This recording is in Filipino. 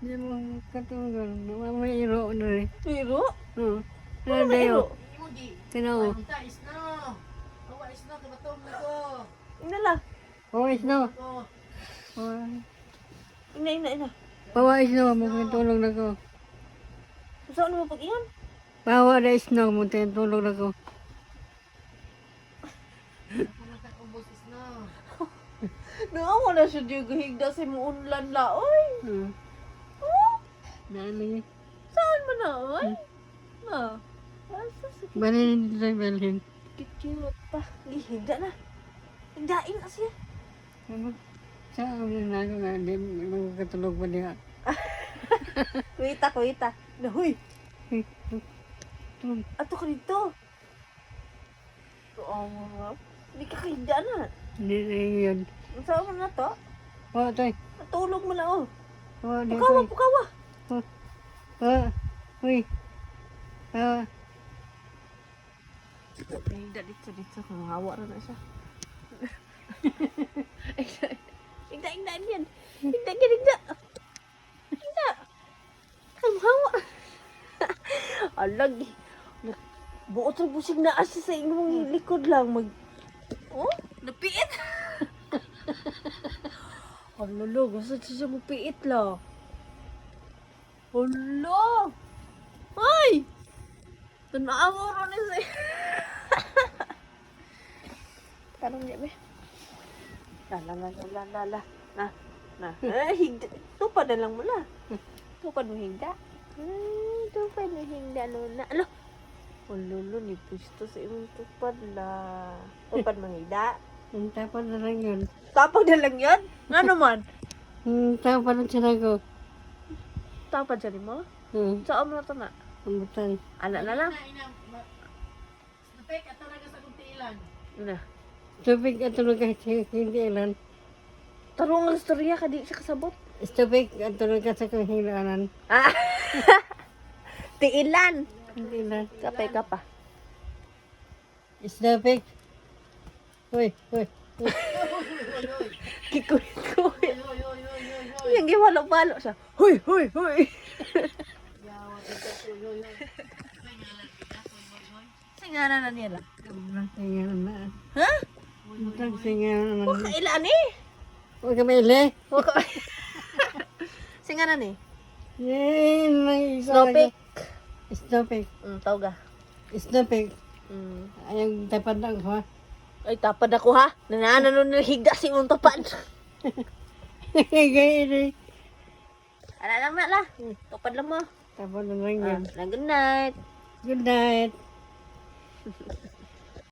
Hindi mo katulog. Namamairo na rin. Iro? Oo. Ano Ano ba iro? dayo? Tinaw. Inala. Pawais na. Ina. Pawais na. Magkatulog na ko. Saan mo pag iyan? Bawa na isno. Magkatulog na ko. Naawa na siya di gahigda sa mo unlan la. Oy! Oh? Dali. Saan mo na? Oy? Na. Asa sa Balin sa balin. kikirot pa. Gihigda na. Higdain na siya. Ano? Saan na ako nga. Hindi magkatulog pa niya. Kuita. Nahoy! Tulog. Ato ka dito. Oo nga. Hindi ka kahigda na. Hindi na yun. Saan mo na to? Oo, tay. Natulog mo na oh. Oo, di Pukawa, tay. pukawa. Uy. Higda dito. Kung hawa na siya. Higda yan. Higda. Kung hawa. Alag. Buot sa busig na asa sa inyong likod lang. Oh, napiit. Lolo, gusto siya mo piit la. Hala! Ay! Tanawa ron ni sa... Parang niya ba? Lala. Na. Ay, higda. Tupad na lang mo la. Tupad mo higda. Tupad mo higda, Luna. Alo! Lolo, ni pusto sa imong tupad la. Tupad mo higda. Tapos na lang yun. Tapag na lang yan? Nga naman? Tapos na siya ko. Tapad siya ni mo? Saan mo na ito na? Ambutan. Anak na lang? Na. Stupid at tulog ka sa hindi ilan. Tarong ang istorya ka, di siya kasabot. Stupid at tulog ka sa kahilanan. Ah! Tiilan! Hindi ilan. Kapay ka pa. Stupid. Uy. Kikuy. Yung giwalo-walo siya. Huy! Singaran na nila. Singaran na. Ha? Singaran na. Huwag ka ilaan eh. Huwag ka maili. Huwag ka... Singaran eh. Yan lang isa. Snowpick. Stupid. Tawag ka. Stupid. Ayaw tapad lang ha. Ay, tapad ako ha. Nanananon na higda si mong tapad. Gaya Ala lang na la. Tapad lang mo. Tapos na lang yan. Good night. Good night.